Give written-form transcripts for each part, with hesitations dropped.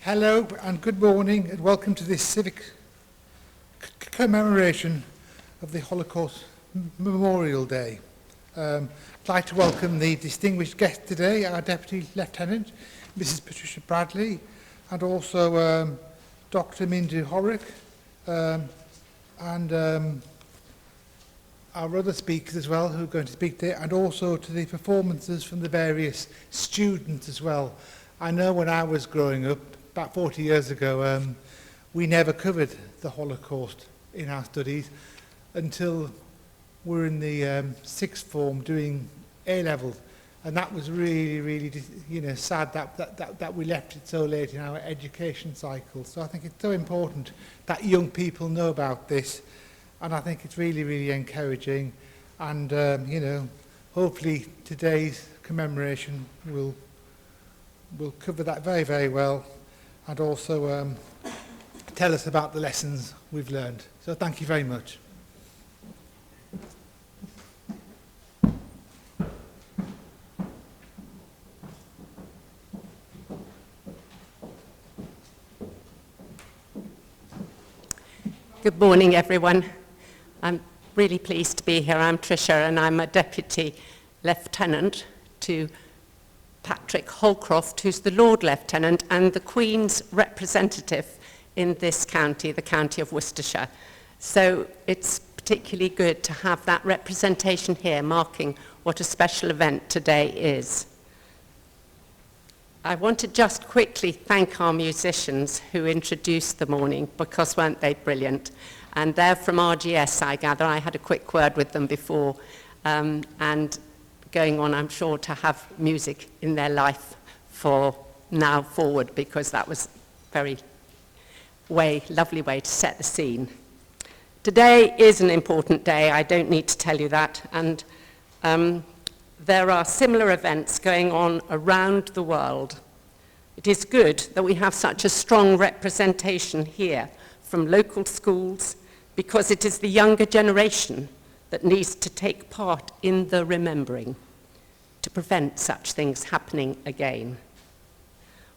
Hello and good morning and welcome to this civic commemoration of the Holocaust Memorial Day. I'd like to welcome the distinguished guest today, our Deputy Lieutenant, Mrs. Patricia Bradley, and also Dr. Mindu Horrick, and our other speakers as well who are going to speak today, and also to the performances from the various students as well. I know when I was growing up, about 40 years ago, we never covered the Holocaust in our studies until we were in the sixth form doing A-levels, and that was really sad that we left it so late in our education cycle. So I think it's so important that young people know about this, and I think it's really encouraging, and hopefully today's commemoration will cover that very well, and also tell us about the lessons we've learned. So thank you very much. Good morning, everyone. I'm really pleased to be here. I'm Tricia, and I'm a Deputy Lieutenant to Patrick Holcroft, who's the Lord Lieutenant and the Queen's representative in this county, the county of Worcestershire. So it's particularly good to have that representation here, marking what a special event today is. I want to just quickly thank our musicians who introduced the morning, because weren't they brilliant? And they're from RGS, I gather. I had a quick word with them before, and going on, I'm sure, to have music in their life for now forward, because that was a lovely way to set the scene. Today is an important day, I don't need to tell you that, and there are similar events going on around the world. It is good that we have such a strong representation here from local schools, because it is the younger generation that needs to take part in the remembering to prevent such things happening again.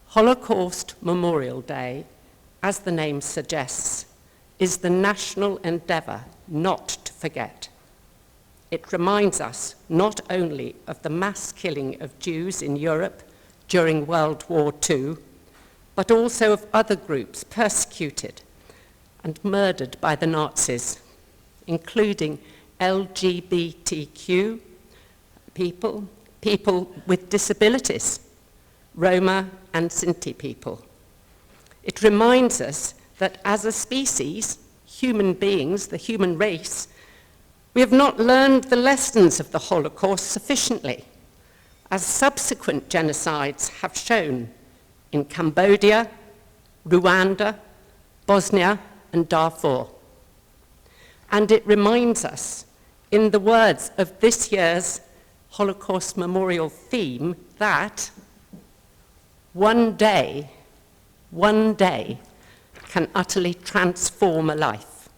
Holocaust Memorial Day, as the name suggests, is the national endeavour not to forget. It reminds us not only of the mass killing of Jews in Europe during World War II, but also of other groups persecuted and murdered by the Nazis, including LGBTQ people, people with disabilities, Roma and Sinti people. It reminds us that as a species, human beings, the human race, we have not learned the lessons of the Holocaust sufficiently, as subsequent genocides have shown in Cambodia, Rwanda, Bosnia, and Darfur. And it reminds us, in the words of this year's Holocaust Memorial theme, that one day can utterly transform a life.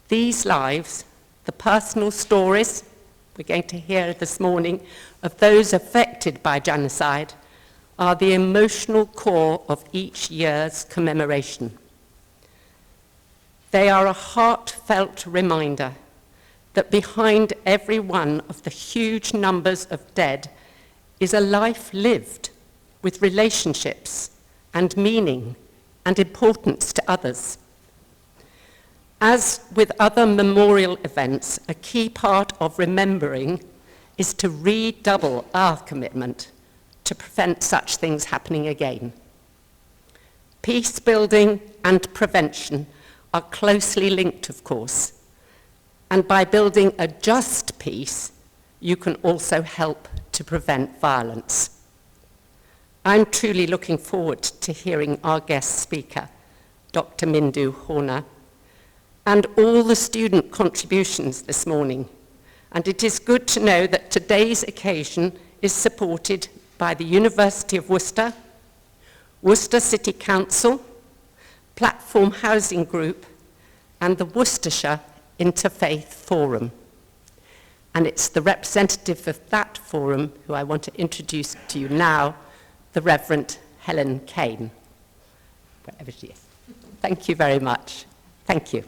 These lives, the personal stories we're going to hear this morning of those affected by genocide, are the emotional core of each year's commemoration. They are a heartfelt reminder that behind every one of the huge numbers of dead is a life lived with relationships and meaning and importance to others. As with other memorial events, a key part of remembering is to redouble our commitment to prevent such things happening again. Peace building and prevention are closely linked, of course, and by building a just peace, you can also help to prevent violence. I'm truly looking forward to hearing our guest speaker, Dr. Mindu Horner, and all the student contributions this morning. And it is good to know that today's occasion is supported by the University of Worcester, Worcester City Council, Platform Housing Group, and the Worcestershire Interfaith Forum. And it's the representative of that forum who I want to introduce to you now, the Reverend Helen Kane. wherever she is. Thank you very much. Thank you.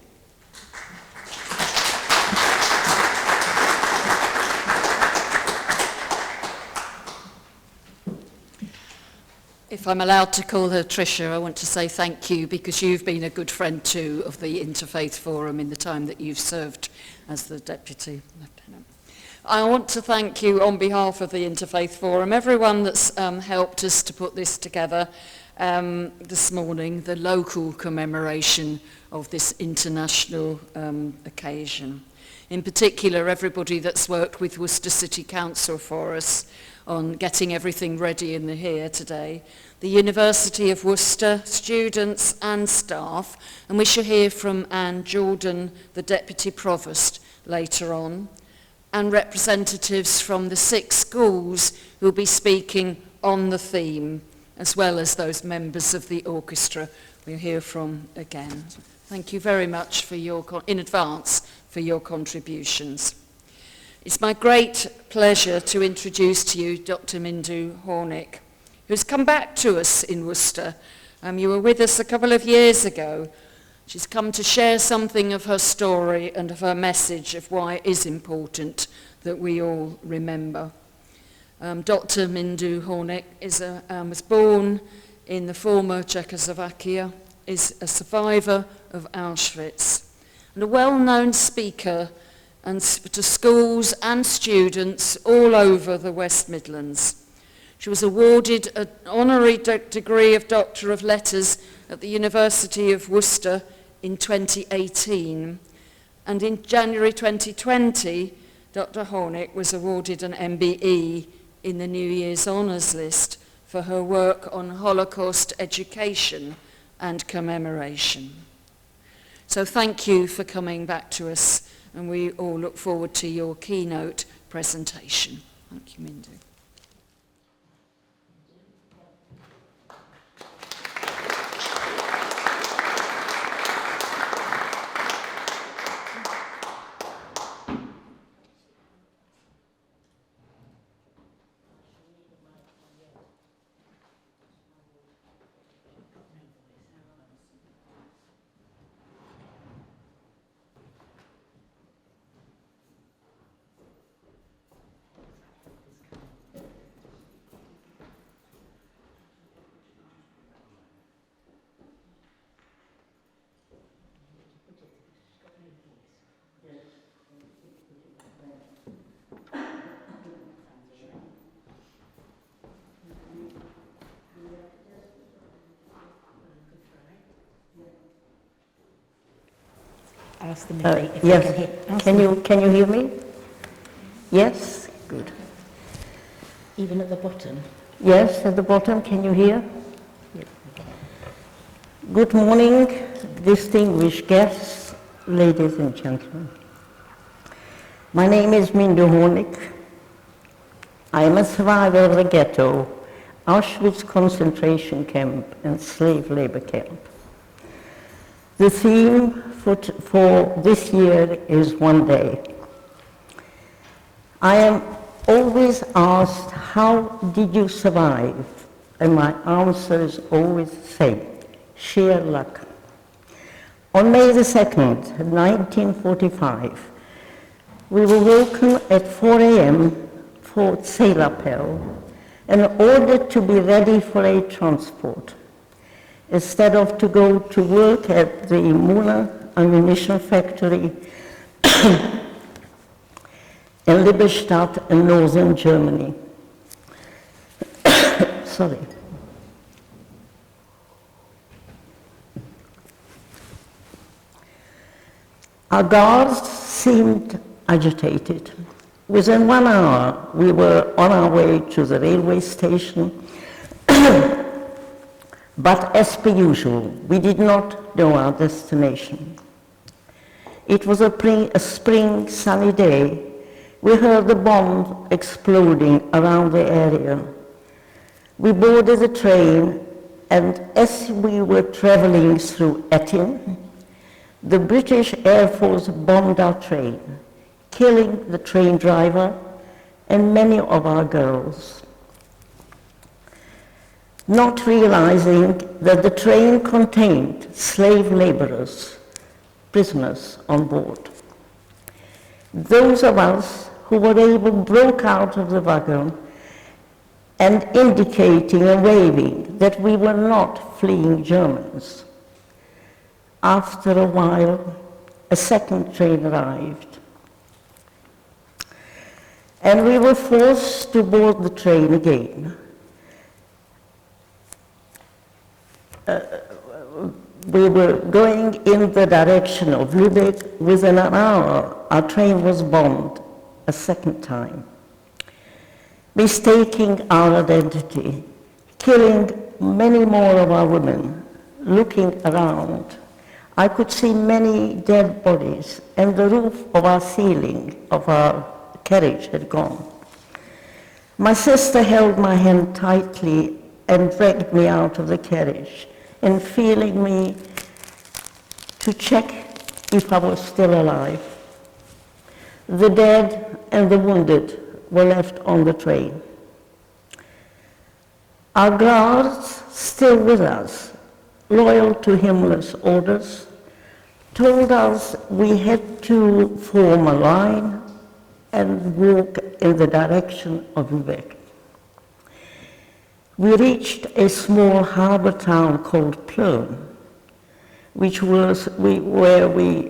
If I'm allowed to call her Tricia, I want to say thank you because you've been a good friend too of the Interfaith Forum in the time that you've served as the Deputy Lieutenant. I want to thank you on behalf of the Interfaith Forum, everyone that's helped us to put this together this morning, the local commemoration of this international occasion. In particular, everybody that's worked with Worcester City Council for us on getting everything ready in here today, the University of Worcester, students and staff, and we shall hear from Anne Jordan, the Deputy Provost, later on, and representatives from the 6 schools who will be speaking on the theme, as well as those members of the orchestra we'll hear from again. Thank you very much for in advance for your contributions. It's my great pleasure to introduce to you Dr. Mindu Hornick, who's come back to us in Worcester. You were with us a couple of years ago. She's come to share something of her story and of her message of why it is important that we all remember. Dr. Mindu Hornick was born in the former Czechoslovakia, is a survivor of Auschwitz, and a well-known speaker and to schools and students all over the West Midlands. She was awarded an honorary degree of Doctor of Letters at the University of Worcester in 2018, and in January 2020, Dr. Hornick was awarded an MBE in the New Year's Honours List for her work on Holocaust education and commemoration. So thank you for coming back to us, and we all look forward to your keynote presentation. Thank you, Mindu. Ask them if yes. they can hear. Can you hear me? Yes? Good. Even at the bottom? Yes, at the bottom, can you hear? Yep. Good morning, distinguished guests, ladies and gentlemen. My name is Mindu Hornick. I am a survivor of the ghetto, Auschwitz concentration camp and slave labor camp. The theme for this year is one day. I am always asked, how did you survive? And my answer is always the same, sheer luck. On May the 2nd, 1945, we were woken at 4 a.m. for Sailapel and ordered to be ready for a transport. Instead of to go to work at the Muna ammunition factory in Lippstadt in northern Germany. Sorry. Our guards seemed agitated. Within 1 hour, we were on our way to the railway station. But as per usual, we did not know our destination. It was a spring sunny day. We heard the bomb exploding around the area. We boarded the train, and as we were traveling through Etten, the British Air Force bombed our train, killing the train driver and many of our girls. not realizing that the train contained slave laborers, prisoners on board. Those of us who were able broke out of the wagon and indicating and waving that we were not fleeing Germans. After a while, a second train arrived, and we were forced to board the train again. We were going in the direction of Lübeck. Within an hour, our train was bombed a second time, mistaking our identity, killing many more of our women. Looking around, I could see many dead bodies, and the roof of our ceiling of our carriage had gone. My sister held my hand tightly and dragged me out of the carriage, and feeling me to check if I was still alive. The dead and the wounded were left on the train. Our guards, still with us, loyal to Himmler's orders, told us we had to form a line and walk in the direction of Lübeck. We reached a small harbor town called Plön, which was where we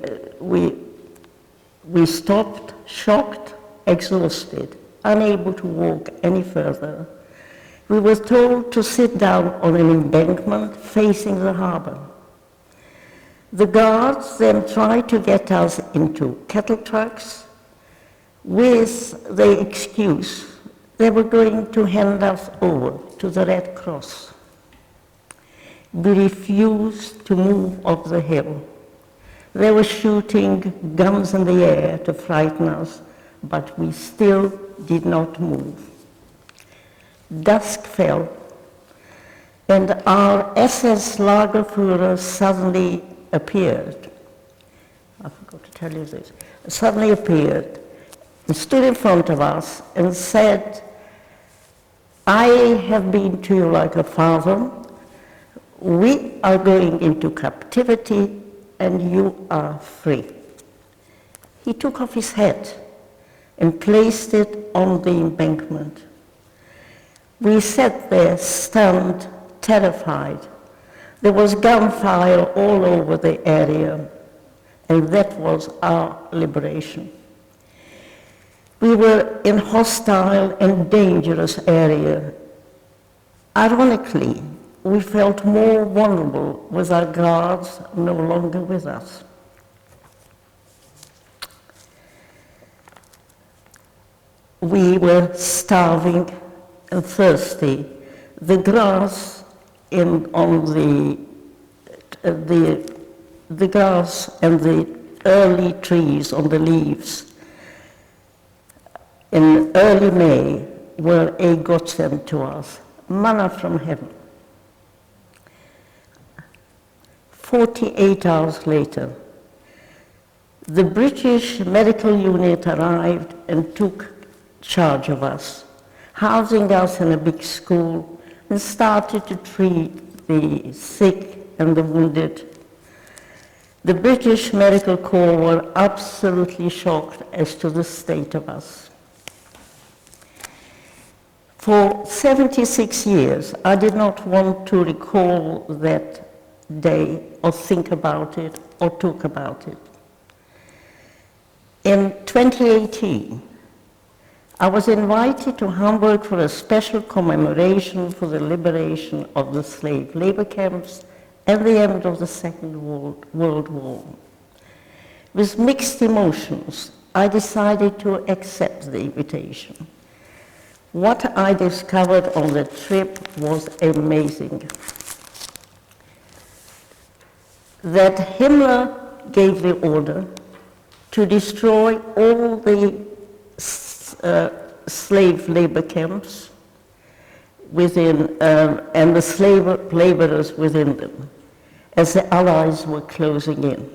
stopped, shocked, exhausted, unable to walk any further. We were told to sit down on an embankment facing the harbor. The guards then tried to get us into cattle trucks with the excuse they were going to hand us over to the Red Cross. We refused to move off the hill. They were shooting guns in the air to frighten us, but we still did not move. Dusk fell, and our SS Lagerführer suddenly appeared. I forgot to tell you this. Suddenly appeared and stood in front of us and said, "I have been to you like a father. We are going into captivity and you are free." He took off his hat and placed it on the embankment. We sat there stunned, terrified. There was gunfire all over the area, and that was our liberation. We were in hostile and dangerous area. Ironically, we felt more vulnerable with our guards no longer with us. We were starving and thirsty. The grass on the grass and the early trees on the leaves in early May were a godsend to us, manna from heaven. 48 hours later, the British medical unit arrived and took charge of us, housing us in a big school, and started to treat the sick and the wounded. The British Medical Corps were absolutely shocked as to the state of us. For 76 years, I did not want to recall that day or think about it or talk about it. In 2018, I was invited to Hamburg for a special commemoration for the liberation of the slave labor camps and the end of the Second World War. With mixed emotions, I decided to accept the invitation. What I discovered on the trip was amazing. That Himmler gave the order to destroy all the slave labor camps within, and the slave laborers within them, as the Allies were closing in.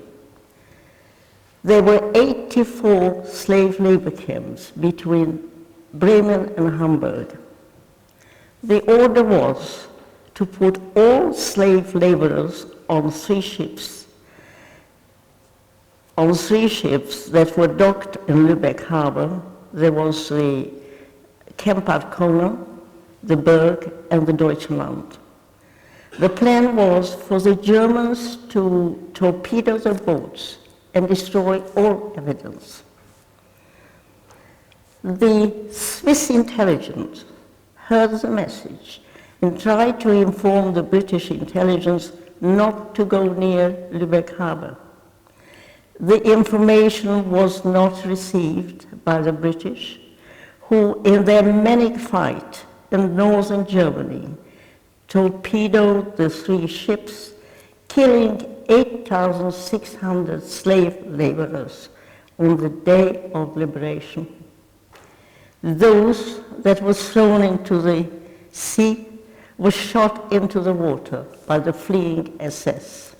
There were 84 slave labor camps between Bremen and Hamburg. The order was to put all slave laborers on 3 ships. On 3 ships that were docked in Lübeck harbor. There was the Kempart-Kona, the Berg, and the Deutschland. The plan was for the Germans to torpedo the boats and destroy all evidence. The Swiss intelligence heard the message and tried to inform the British intelligence not to go near Lübeck harbor. The information was not received by the British, who in their manic fight in northern Germany torpedoed the 3 ships, killing 8,600 slave laborers on the day of liberation. Those that were thrown into the sea were shot into the water by the fleeing SS.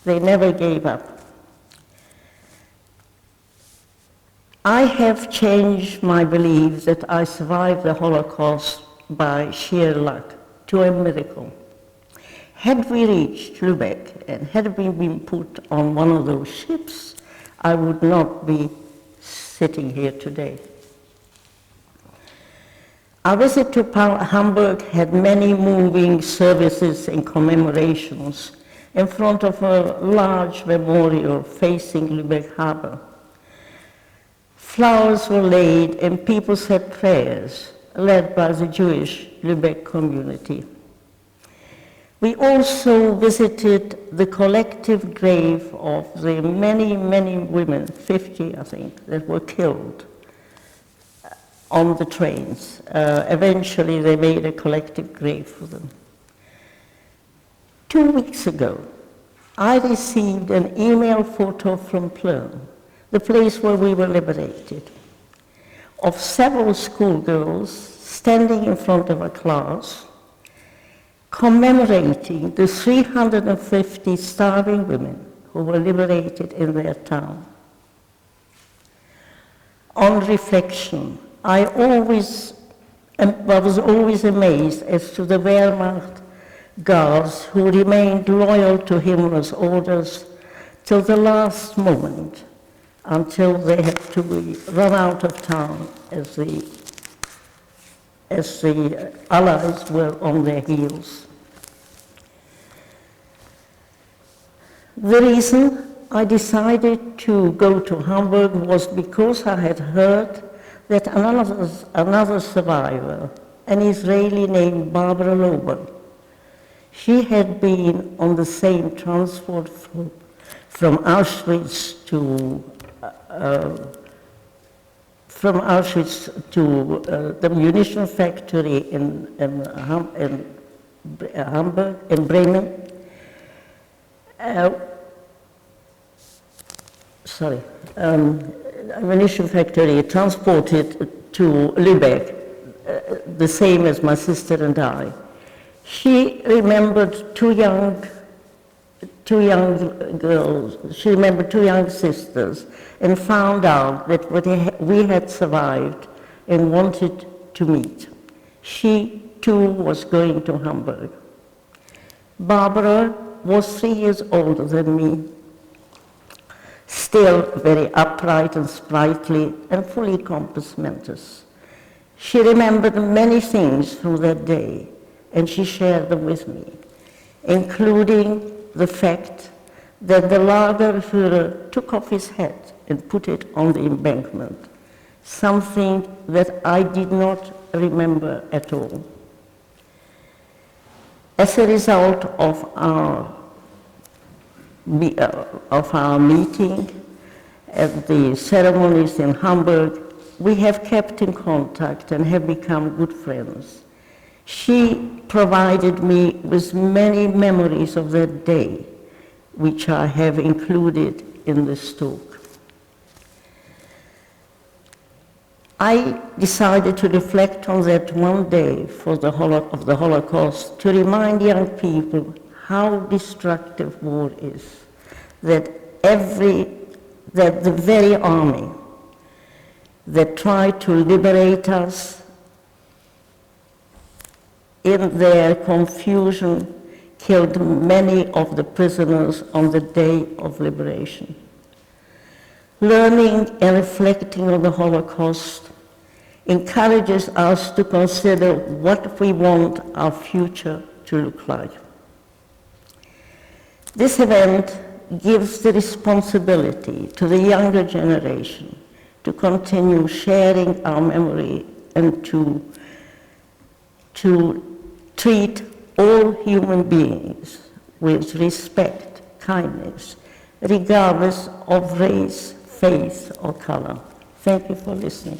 They never gave up. I have changed my belief that I survived the Holocaust by sheer luck, to a miracle. Had we reached Lübeck and had we been put on one of those ships, I would not be sitting here today. Our visit to Hamburg had many moving services and commemorations in front of a large memorial facing Lübeck harbor. Flowers were laid and people said prayers, led by the Jewish Lübeck community. We also visited the collective grave of the many, many women, 50 I think, that were killed on the trains. Eventually they made a collective grave for them. 2 weeks ago, I received an email photo from Plön, the place where we were liberated, of several schoolgirls standing in front of a class commemorating the 350 starving women who were liberated in their town. On reflection, I was always amazed as to the Wehrmacht guards who remained loyal to Himmler's orders till the last moment, until they had to be run out of town as the Allies were on their heels. The reason I decided to go to Hamburg was because I had heard that another survivor, an Israeli named Barbara Lober, she had been on the same transport from Auschwitz to the munition factory in Hamburg, in Bremen. Ammunition factory transported to Lübeck, the same as my sister and I. She remembered two young girls, she remembered 2 young sisters, and found out that we had survived and wanted to meet. She too was going to Hamburg. Barbara was 3 years older than me, still very upright and sprightly and fully compos mentis. She remembered many things from that day, and she shared them with me, including the fact that the Lagerführer took off his hat and put it on the embankment, something that I did not remember at all. As a result of our meeting at the ceremonies in Hamburg, we have kept in contact and have become good friends. She provided me with many memories of that day, which I have included in this talk. I decided to reflect on that one day of the Holocaust to remind young people how destructive war is, that the very army that tried to liberate us in their confusion, killed many of the prisoners on the day of liberation. Learning and reflecting on the Holocaust encourages us to consider what we want our future to look like. This event gives the responsibility to the younger generation to continue sharing our memory and to treat all human beings with respect, kindness, regardless of race, faith, or color. Thank you for listening.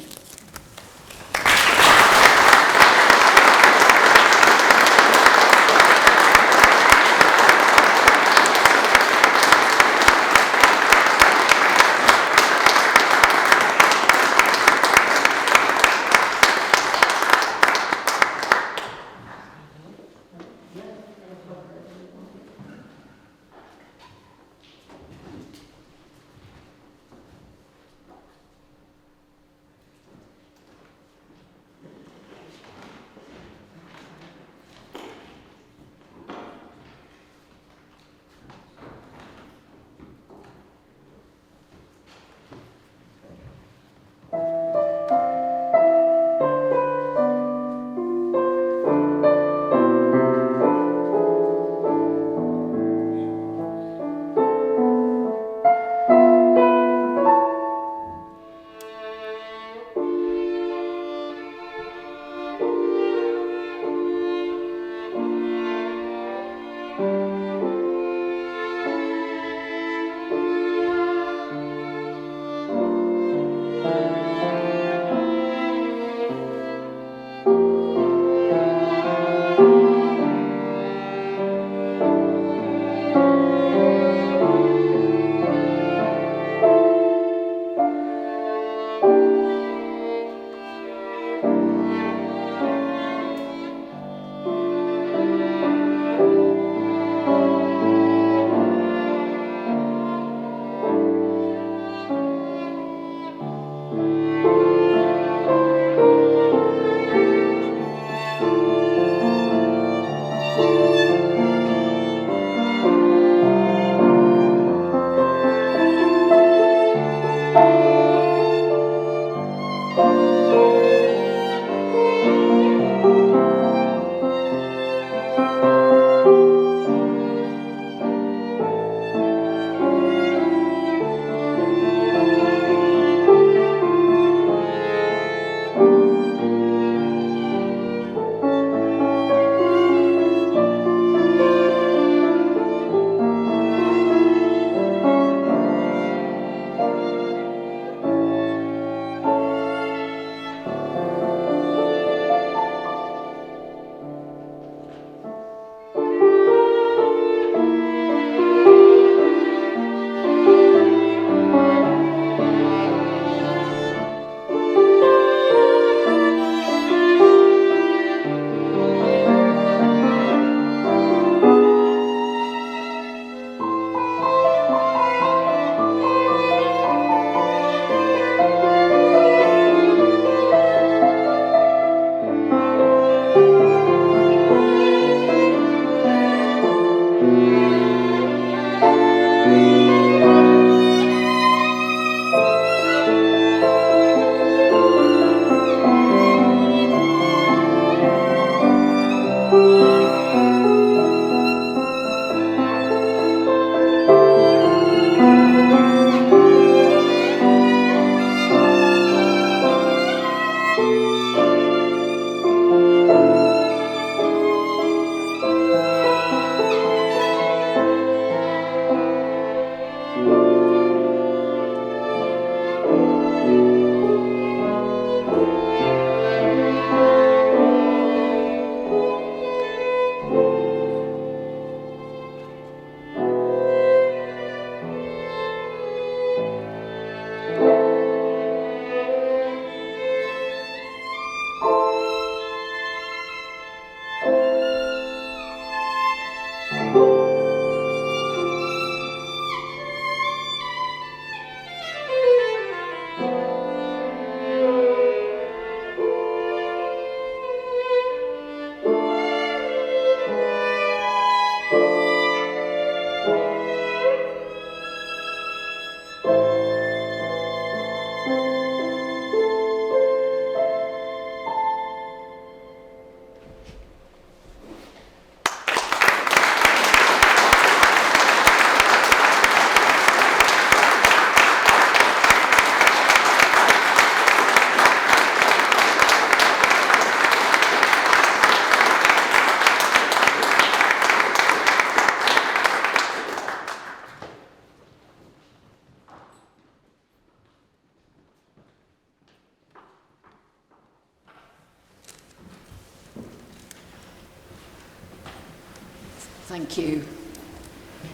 Thank you.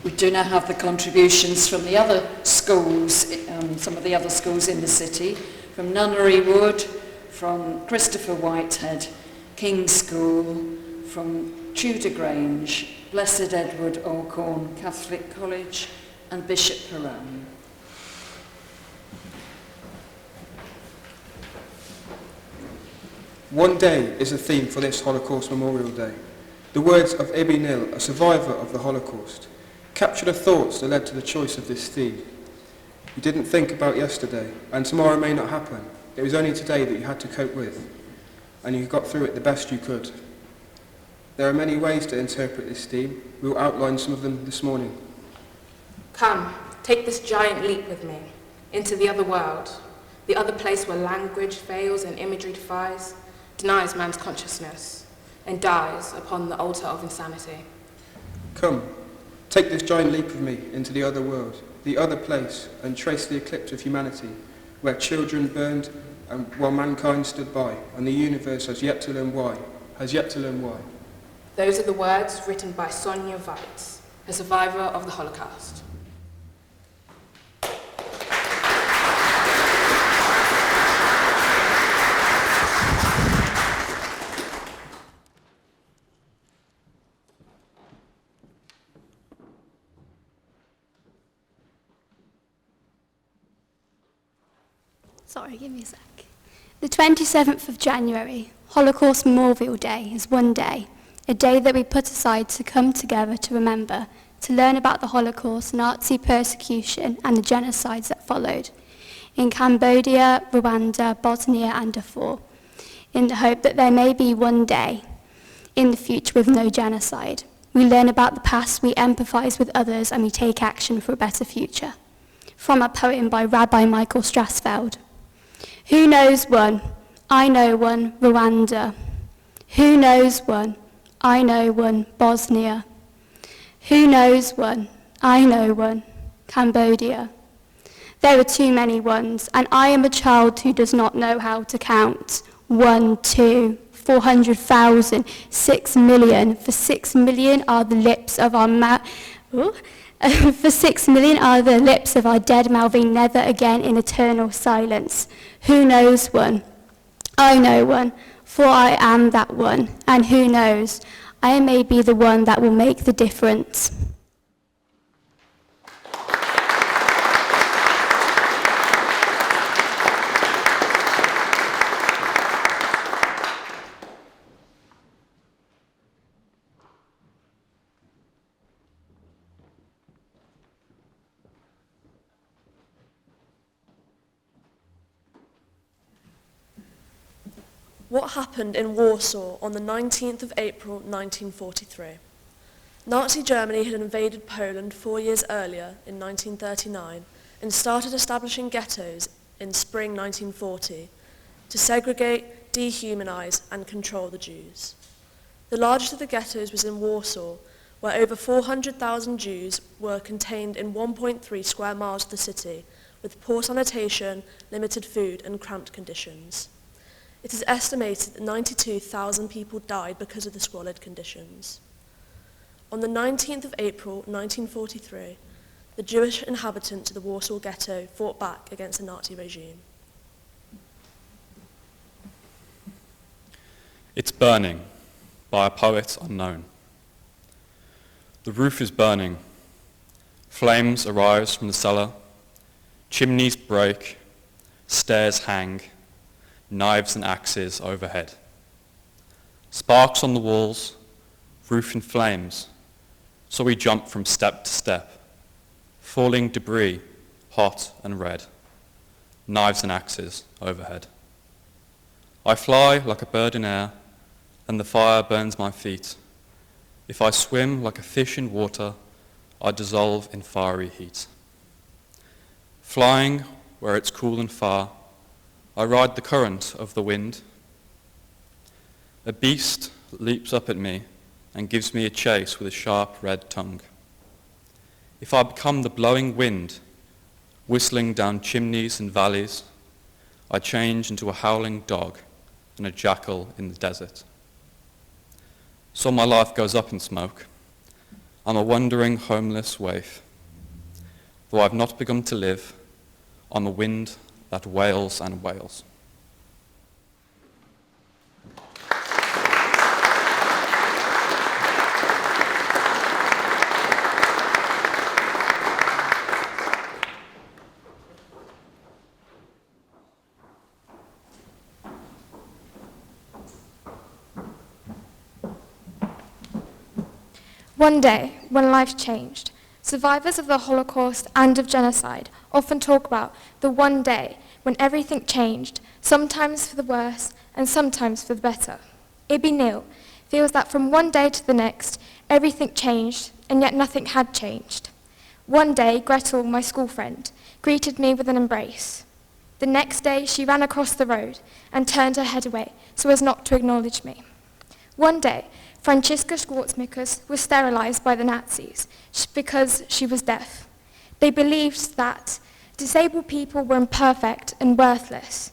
We do now have the contributions from the other schools, some of the other schools in the city, from Nunnery Wood, from Christopher Whitehead, King's School, from Tudor Grange, Blessed Edward Alcorn Catholic College, and Bishop Peran. One day is a theme for this Holocaust Memorial Day. The words of Ibby Nil, a survivor of the Holocaust, capture the thoughts that led to the choice of this theme. You didn't think about yesterday, and tomorrow may not happen. It was only today that you had to cope with, and you got through it the best you could. There are many ways to interpret this theme. We will outline some of them this morning. Come, take this giant leap with me into the other world, the other place where language fails and imagery defies, denies man's consciousness, and dies upon the altar of insanity. Come, take this giant leap with me into the other world, the other place, and trace the eclipse of humanity, where children burned and while mankind stood by, and the universe has yet to learn why, Those are the words written by Sonia Weitz, a survivor of the Holocaust. Sorry, give me a sec. The 27th of January, Holocaust Memorial Day, is one day, a day that we put aside to come together to remember, to learn about the Holocaust, Nazi persecution and the genocides that followed in Cambodia, Rwanda, Bosnia and Darfur, in the hope that there may be one day in the future with no genocide. We learn about the past, we empathise with others and we take action for a better future. From a poem by Rabbi Michael Strassfeld. Who knows one? I know one, Rwanda. Who knows one? I know one, Bosnia. Who knows one? I know one, Cambodia. There are too many ones, and I am a child who does not know how to count. 1, 2, 400,000, 6 million. For 6 million are the lips of our for 6 million are the lips of our dead mouthing never again in eternal silence. Who knows one? I know one, for I am that one. And who knows? I may be the one that will make the difference. What happened in Warsaw on the 19th of April 1943? Nazi Germany had invaded Poland 4 years earlier, in 1939, and started establishing ghettos in spring 1940 to segregate, dehumanize, and control the Jews. The largest of the ghettos was in Warsaw, where over 400,000 Jews were contained in 1.3 square miles of the city, with poor sanitation, limited food, and cramped conditions. It is estimated that 92,000 people died because of the squalid conditions. On the 19th of April 1943, the Jewish inhabitants of the Warsaw Ghetto fought back against the Nazi regime. It's Burning by a poet unknown. The roof is burning. Flames arise from the cellar. Chimneys break. Stairs hang. Knives and axes overhead. Sparks on the walls, roof in flames, so we jump from step to step, falling debris, hot and red, knives and axes overhead. I fly like a bird in air, and the fire burns my feet. If I swim like a fish in water, I dissolve in fiery heat. Flying where it's cool and far, I ride the current of the wind. A beast leaps up at me and gives me a chase with a sharp red tongue. If I become the blowing wind, whistling down chimneys and valleys, I change into a howling dog and a jackal in the desert. So my life goes up in smoke. I'm a wandering, homeless waif. Though I've not begun to live, I'm a wind that wails and wails. One day, when life changed, survivors of the Holocaust and of genocide often talk about the one day when everything changed, sometimes for the worse and sometimes for the better. Ibi Nil feels that from one day to the next, everything changed, and yet nothing had changed. One day, Gretel, my school friend, greeted me with an embrace. The next day, she ran across the road and turned her head away so as not to acknowledge me. One day, Franziska Schwarzmickers was sterilized by the Nazis because she was deaf. They believed that disabled people were imperfect and worthless.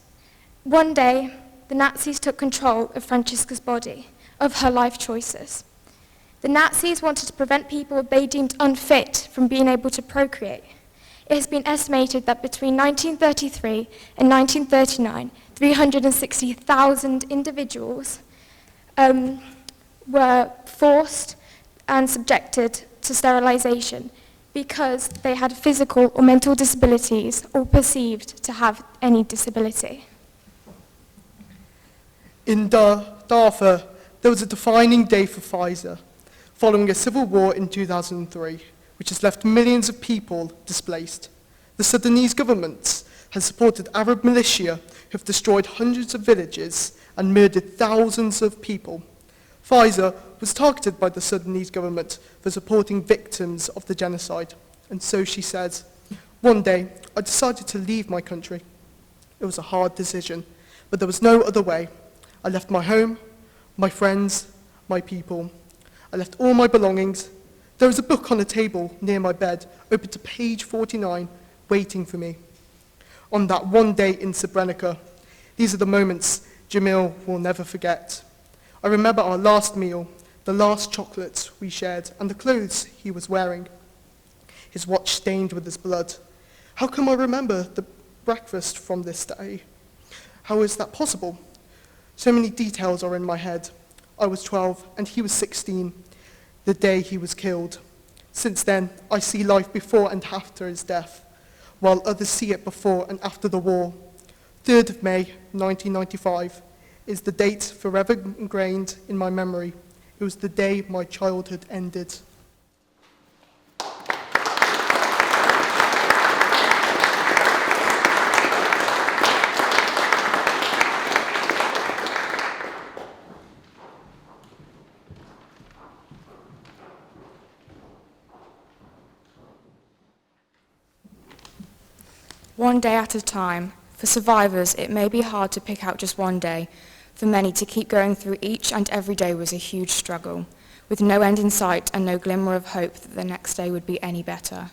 One day, the Nazis took control of Franziska's body, of her life choices. The Nazis wanted to prevent people they deemed unfit from being able to procreate. It has been estimated that between 1933 and 1939, 360,000 individuals were forced and subjected to sterilization because they had physical or mental disabilities or perceived to have any disability. In Darfur, there was a defining day for Pfizer, following a civil war in 2003, which has left millions of people displaced. The Sudanese government has supported Arab militia who have destroyed hundreds of villages and murdered thousands of people. Pfizer was targeted by the Sudanese government for supporting victims of the genocide. And so she says, "One day, I decided to leave my country. It was a hard decision, but there was no other way. I left my home, my friends, my people. I left all my belongings. There was a book on a table near my bed, open to page 49, waiting for me. On that one day in Srebrenica, these are the moments Jamil will never forget. I remember our last meal, the last chocolates we shared, and the clothes he was wearing. His watch stained with his blood. How come I remember the breakfast from this day? How is that possible? So many details are in my head. I was 12 and he was 16, the day he was killed. Since then, I see life before and after his death, while others see it before and after the war. 3rd of May, 1995, is the date forever ingrained in my memory. It was the day my childhood ended." One day at a time. For survivors, it may be hard to pick out just one day. For many, to keep going through each and every day was a huge struggle, with no end in sight and no glimmer of hope that the next day would be any better.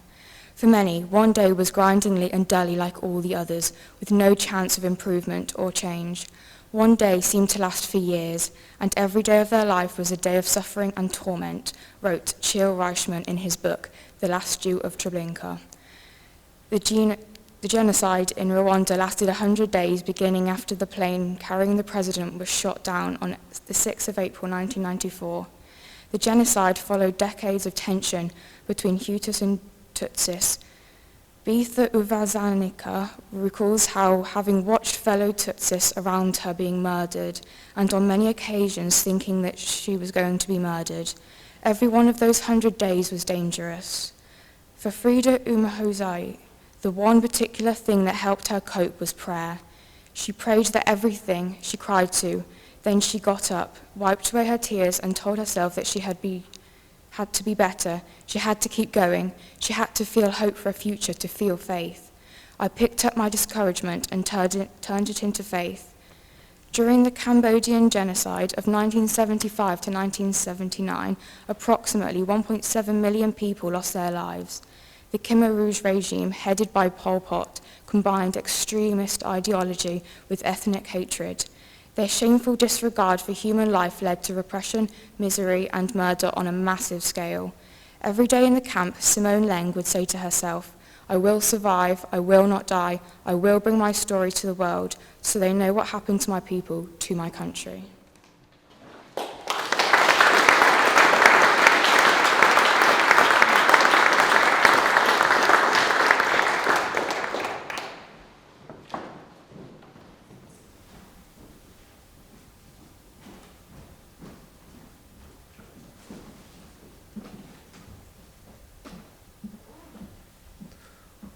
For many, one day was grindingly and dully like all the others, with no chance of improvement or change. One day seemed to last for years, and every day of their life was a day of suffering and torment, wrote Chiel Reichman in his book, The Last Jew of Treblinka. The genocide in Rwanda lasted 100 days, beginning after the plane carrying the president was shot down on the 6th of April 1994. The genocide followed decades of tension between Hutus and Tutsis. Beatha Uvazanika recalls how, having watched fellow Tutsis around her being murdered, and on many occasions thinking that she was going to be murdered, every one of those 100 days was dangerous. For Frida Umahozai, the one particular thing that helped her cope was prayer. She prayed that everything she cried to, then she got up, wiped away her tears and told herself that she had to be better, she had to keep going, she had to feel hope for a future, to feel faith. I picked up my discouragement and turned it into faith. During the Cambodian genocide of 1975 to 1979, approximately 1.7 million people lost their lives. The Khmer Rouge regime, headed by Pol Pot, combined extremist ideology with ethnic hatred. Their shameful disregard for human life led to repression, misery, and murder on a massive scale. Every day in the camp, Simone Leng would say to herself, "I will survive, I will not die, I will bring my story to the world so they know what happened to my people, to my country."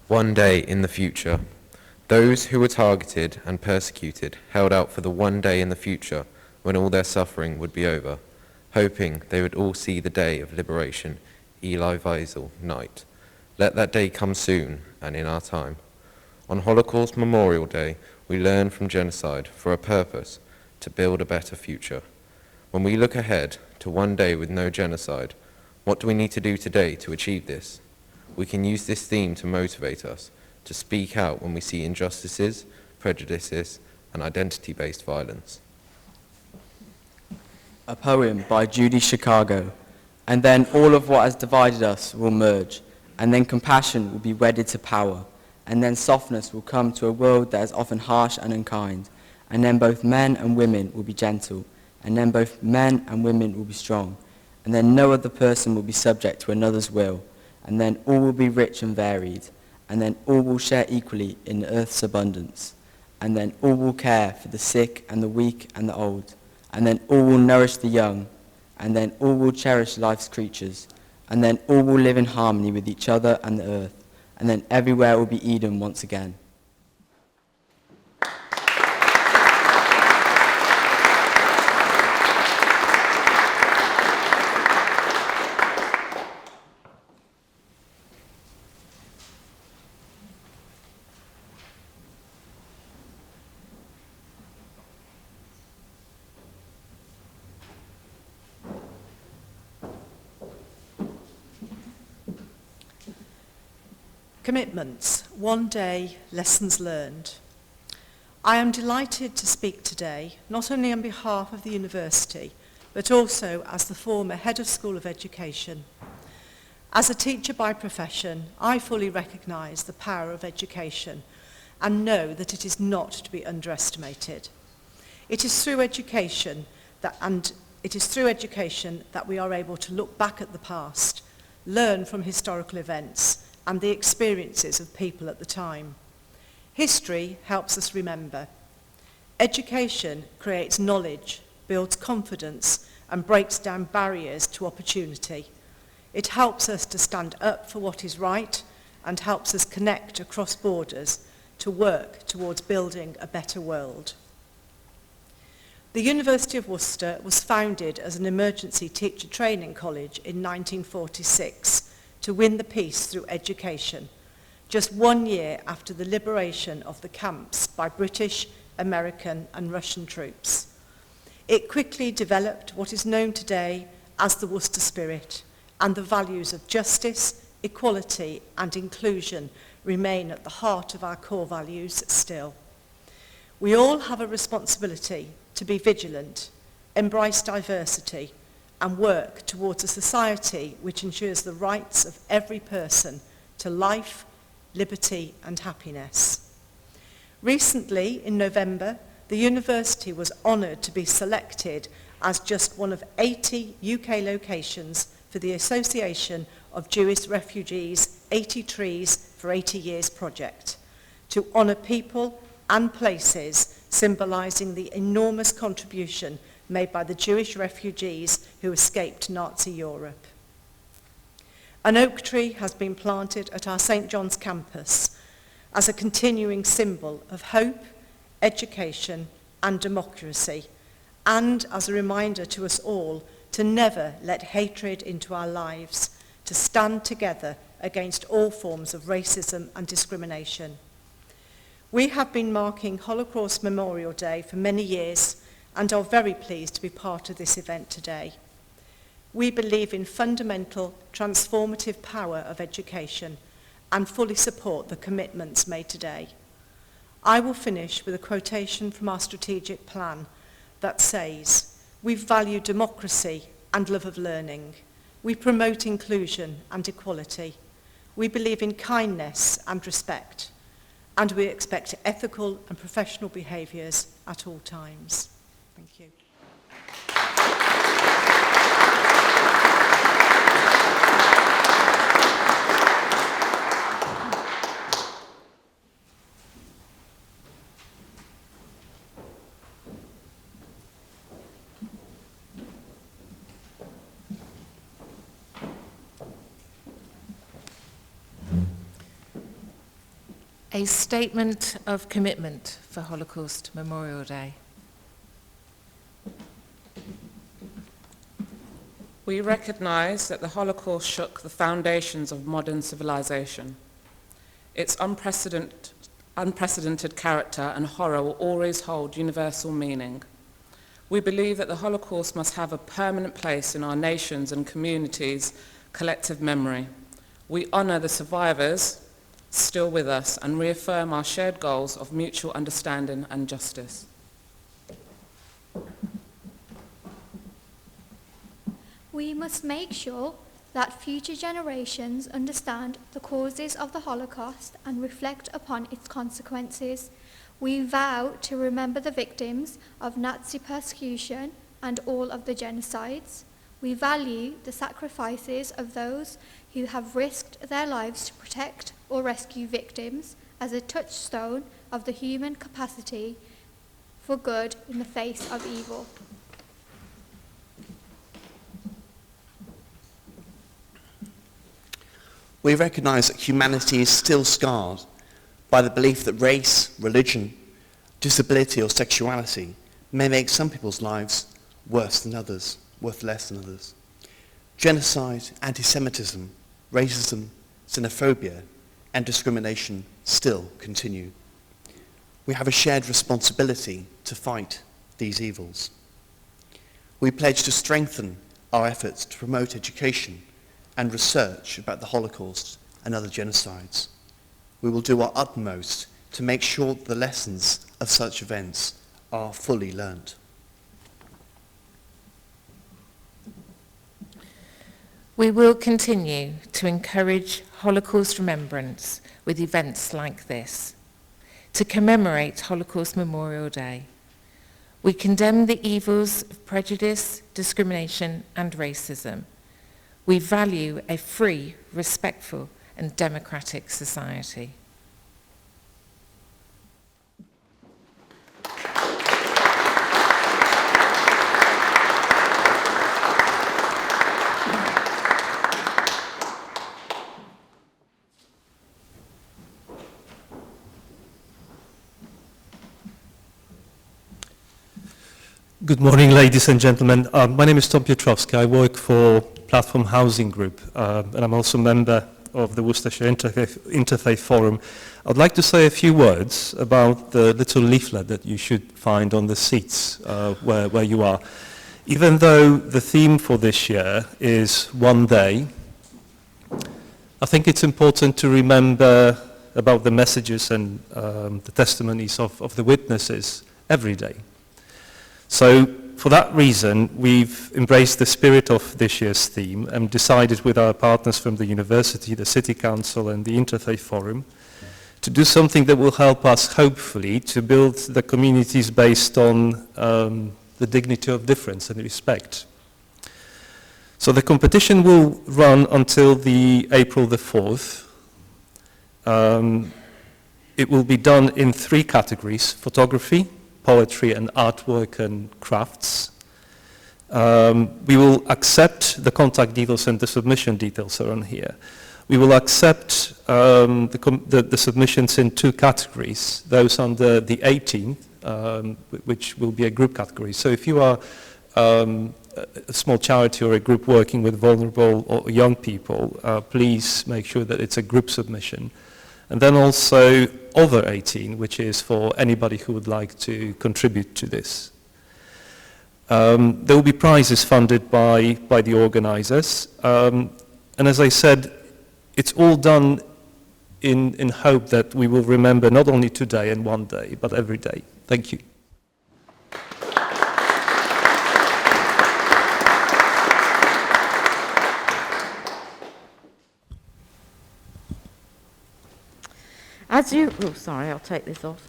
One day in the future, those who were targeted and persecuted held out for the one day in the future when all their suffering would be over, hoping they would all see the day of liberation, Elie Wiesel night. Let that day come soon and in our time. On Holocaust Memorial Day, we learn from genocide for a purpose, to build a better future. When we look ahead to one day with no genocide, what do we need to do today to achieve this? We can use this theme to motivate us to speak out when we see injustices, prejudices, and identity-based violence. A poem by Judy Chicago. And then all of what has divided us will merge, and then compassion will be wedded to power, and then softness will come to a world that is often harsh and unkind, and then both men and women will be gentle, and then both men and women will be strong, and then no other person will be subject to another's will, and then all will be rich and varied, and then all will share equally in earth's abundance, and then all will care for the sick and the weak and the old, and then all will nourish the young, and then all will cherish life's creatures, and then all will live in harmony with each other and the earth, and then everywhere will be Eden once again. Commitments, one day, lessons learned. I am delighted to speak today, not only on behalf of the university, but also as the former Head of School of Education. As a teacher by profession, I fully recognise the power of education and know that it is not to be underestimated. It is through education that we are able to look back at the past, learn from historical events, and the experiences of people at the time. History helps us remember. Education creates knowledge, builds confidence, and breaks down barriers to opportunity. It helps us to stand up for what is right and helps us connect across borders to work towards building a better world. The University of Worcester was founded as an emergency teacher training college in 1946 to win the peace through education, just 1 year after the liberation of the camps by British, American, and Russian troops. It quickly developed what is known today as the Worcester Spirit, and the values of justice, equality, and inclusion remain at the heart of our core values still. We all have a responsibility to be vigilant, embrace diversity, and work towards a society which ensures the rights of every person to life, liberty, and happiness. Recently, in November, the university was honoured to be selected as just one of 80 UK locations for the Association of Jewish Refugees 80 Trees for 80 Years project, to honour people and places symbolising the enormous contribution made by the Jewish refugees who escaped Nazi Europe. An oak tree has been planted at our St. John's campus as a continuing symbol of hope, education, and democracy, and as a reminder to us all to never let hatred into our lives, to stand together against all forms of racism and discrimination. We have been marking Holocaust Memorial Day for many years and are very pleased to be part of this event today. We believe in fundamental, transformative power of education and fully support the commitments made today. I will finish with a quotation from our strategic plan that says, "We value democracy and love of learning. We promote inclusion and equality. We believe in kindness and respect, and we expect ethical and professional behaviours at all times. Thank you. A statement of commitment for Holocaust Memorial Day. We recognise that the Holocaust shook the foundations of modern civilization. Its unprecedented character and horror will always hold universal meaning. We believe that the Holocaust must have a permanent place in our nations and communities' collective memory. We honour the survivors still with us and reaffirm our shared goals of mutual understanding and justice. We must make sure that future generations understand the causes of the Holocaust and reflect upon its consequences. We vow to remember the victims of Nazi persecution and all of the genocides. We value the sacrifices of those who have risked their lives to protect or rescue victims as a touchstone of the human capacity for good in the face of evil. We recognise that humanity is still scarred by the belief that race, religion, disability or sexuality may make some people's lives worth less than others. Genocide, anti-Semitism, racism, xenophobia and discrimination still continue. We have a shared responsibility to fight these evils. We pledge to strengthen our efforts to promote education and research about the Holocaust and other genocides. We will do our utmost to make sure that the lessons of such events are fully learnt. We will continue to encourage Holocaust remembrance with events like this. To commemorate Holocaust Memorial Day, we condemn the evils of prejudice, discrimination and racism. We value a free, respectful and democratic society. Good morning, ladies and gentlemen. My name is Tom Piotrowski. I work for Platform Housing Group, and I'm also a member of the Worcestershire Interfaith Forum. I'd like to say a few words about the little leaflet that you should find on the seats where you are. Even though the theme for this year is one day, I think it's important to remember about the messages and the testimonies of the witnesses every day. So for that reason, we've embraced the spirit of this year's theme and decided with our partners from the university, the City Council and the Interfaith Forum to do something that will help us, hopefully, to build the communities based on the dignity of difference and respect. So the competition will run until April the 4th. It will be done in 3 categories: photography, poetry and artwork and crafts. We will accept the contact details and the submission details are on here. We will accept the submissions in 2 categories, those under the 18, which will be a group category. So if you are a small charity or a group working with vulnerable or young people, please make sure that it's a group submission. And then also over 18, which is for anybody who would like to contribute to this. There will be prizes funded by the organizers. And as I said, it's all done in hope that we will remember not only today and one day, but every day. Thank you. I'll take this off.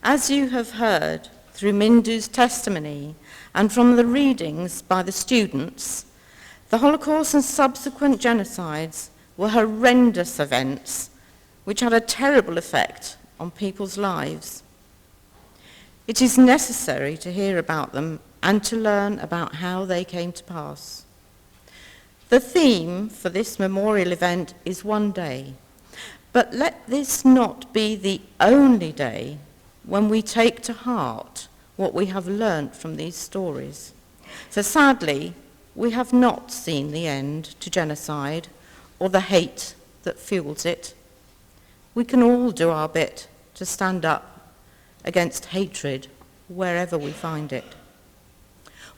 As you have heard through Mindu's testimony and from the readings by the students, the Holocaust and subsequent genocides were horrendous events which had a terrible effect on people's lives. It is necessary to hear about them and to learn about how they came to pass. The theme for this memorial event is one day, but let this not be the only day when we take to heart what we have learnt from these stories. For sadly, we have not seen the end to genocide or the hate that fuels it. We can all do our bit to stand up against hatred wherever we find it.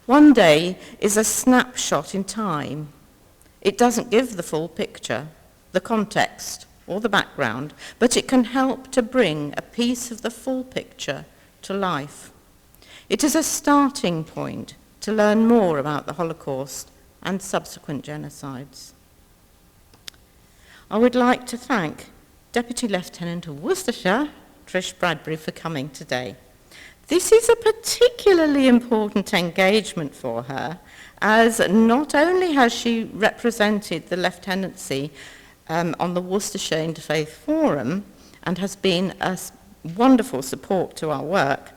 One day is a snapshot in time. It doesn't give the full picture, the context, or the background, but it can help to bring a piece of the full picture to life. It is a starting point to learn more about the Holocaust and subsequent genocides. I would like to thank Deputy Lieutenant of Worcestershire, Trish Bradbury, for coming today. This is a particularly important engagement for her, as not only has she represented the lieutenancy on the Worcestershire Interfaith Forum and has been a wonderful support to our work,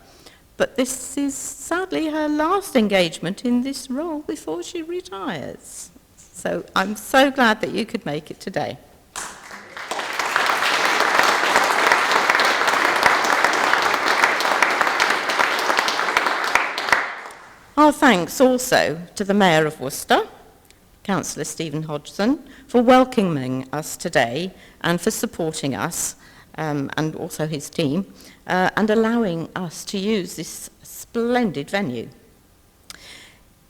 but this is sadly her last engagement in this role before she retires. So I'm so glad that you could make it today. Our thanks also to the Mayor of Worcester, Councillor Stephen Hodgson, for welcoming us today and for supporting us, and also his team, and allowing us to use this splendid venue.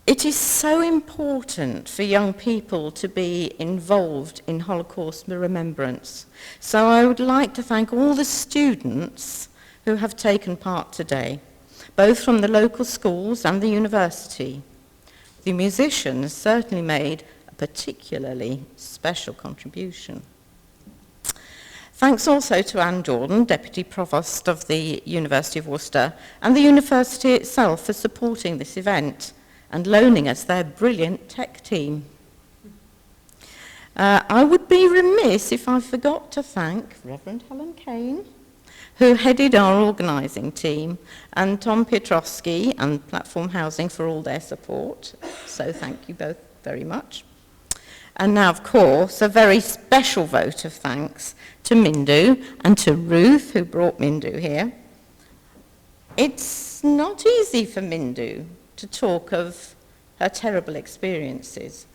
It is so important for young people to be involved in Holocaust remembrance. So I would like to thank all the students who have taken part today, both from the local schools and the university. The musicians certainly made a particularly special contribution. Thanks also to Anne Jordan, Deputy Provost of the University of Worcester, and the university itself for supporting this event and loaning us their brilliant tech team. I would be remiss if I forgot to thank Reverend Helen Kane, who headed our organising team, and Tom Piotrowski and Platform Housing for all their support. So thank you both very much. And now, of course, a very special vote of thanks to Mindu and to Ruth, who brought Mindu here. It's not easy for Mindu to talk of her terrible experiences.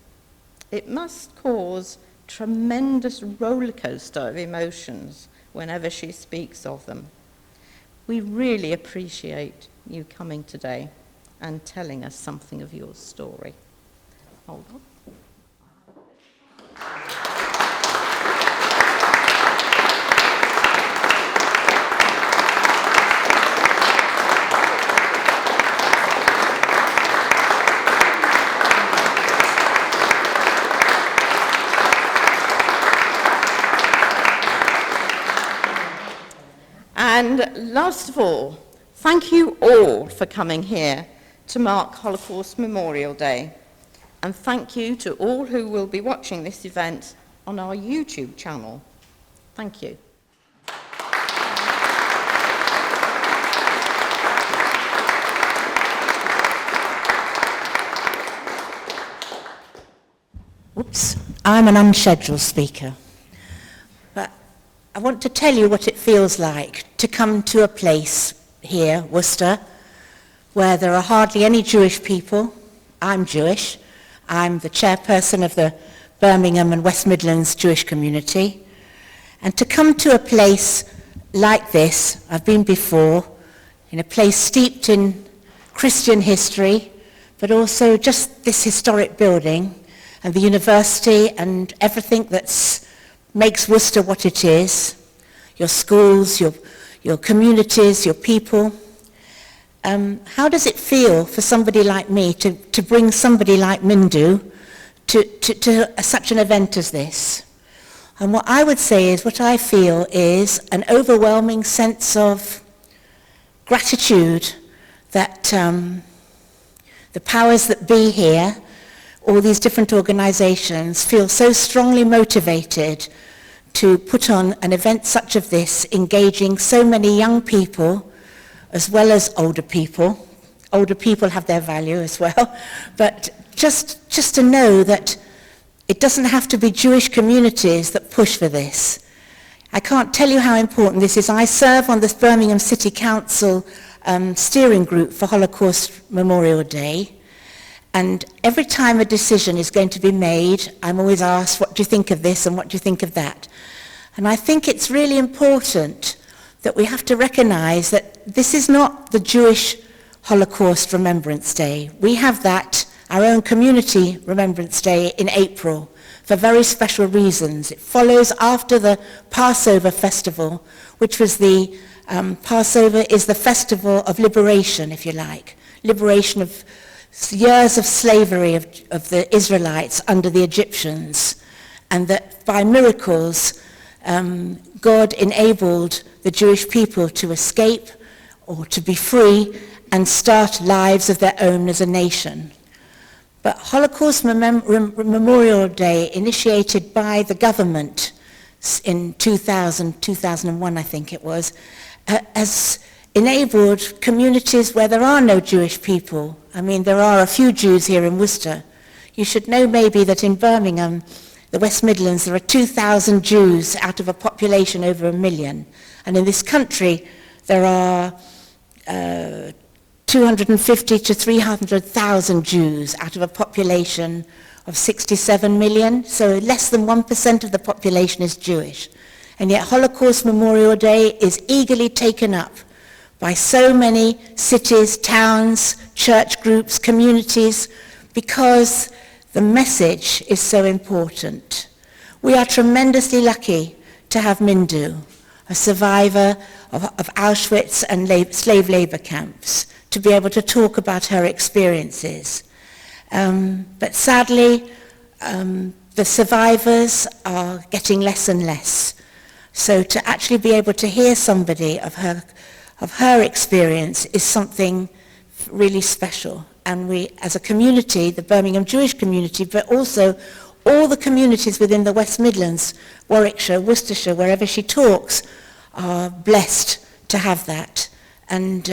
It must cause tremendous rollercoaster of emotions whenever she speaks of them. We really appreciate you coming today and telling us something of your story. Hold on. And last of all, thank you all for coming here to mark Holocaust Memorial Day. And thank you to all who will be watching this event on our YouTube channel. Thank you. Oops, I'm an unscheduled speaker. But I want to tell you what it feels like to come to a place here, Worcester, where there are hardly any Jewish people. I'm Jewish. I'm the chairperson of the Birmingham and West Midlands Jewish community. And to come to a place like this, I've been before, in a place steeped in Christian history, but also just this historic building and the university and everything that makes Worcester what it is, your schools, your communities, your people. How does it feel for somebody like me to bring somebody like Mindu to such an event as this? And what I would say is, what I feel is an overwhelming sense of gratitude that the powers that be here, all these different organisations, feel so strongly motivated to put on an event such as this, engaging so many young people as well as older people. Older people have their value as well, but just to know that it doesn't have to be Jewish communities that push for this. I can't tell you how important this is. I serve on the Birmingham City Council steering group for Holocaust Memorial Day, and every time a decision is going to be made, I'm always asked, what do you think of this and what do you think of that? And I think it's really important that we have to recognise that this is not the Jewish Holocaust Remembrance Day. We have that, our own community Remembrance Day in April, for very special reasons. It follows after the Passover festival, which was the Passover is the festival of liberation, if you like, liberation of years of slavery of the Israelites under the Egyptians, and that by miracles God enabled the Jewish people to escape or to be free and start lives of their own as a nation. But Holocaust Memorial Day, initiated by the government in 2001, I think it was, has enabled communities where there are no Jewish people. I mean, there are a few Jews here in Worcester. You should know maybe that in Birmingham, the West Midlands, there are 2,000 Jews out of a population over 1 million. And in this country, there are 250 to 300,000 Jews out of a population of 67 million. So less than 1% of the population is Jewish. And yet Holocaust Memorial Day is eagerly taken up by so many cities, towns, church groups, communities, because the message is so important. We are tremendously lucky to have Mindu, a survivor of Auschwitz and slave labor camps, to be able to talk about her experiences. But sadly, the survivors are getting less and less. So to actually be able to hear somebody of her experience is something really special. And we, as a community, the Birmingham Jewish community, but also all the communities within the West Midlands, Warwickshire, Worcestershire, wherever she talks, are blessed to have that. And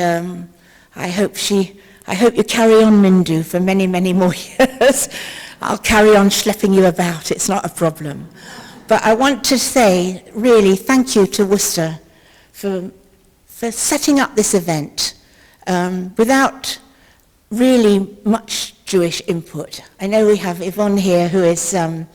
I hope you carry on, Mindu, for many, many more years. I'll carry on schlepping you about, it's not a problem. But I want to say, really, thank you to Worcester for setting up this event without really much Jewish input. I know we have Yvonne here, who is a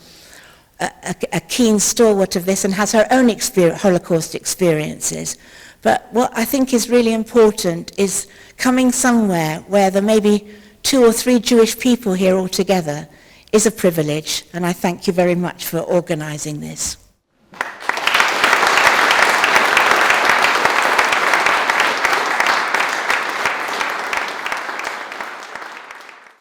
keen stalwart of this and has her own Holocaust experiences. But what I think is really important is coming somewhere where there may be 2 or 3 Jewish people here all together is a privilege, and I thank you very much for organising this.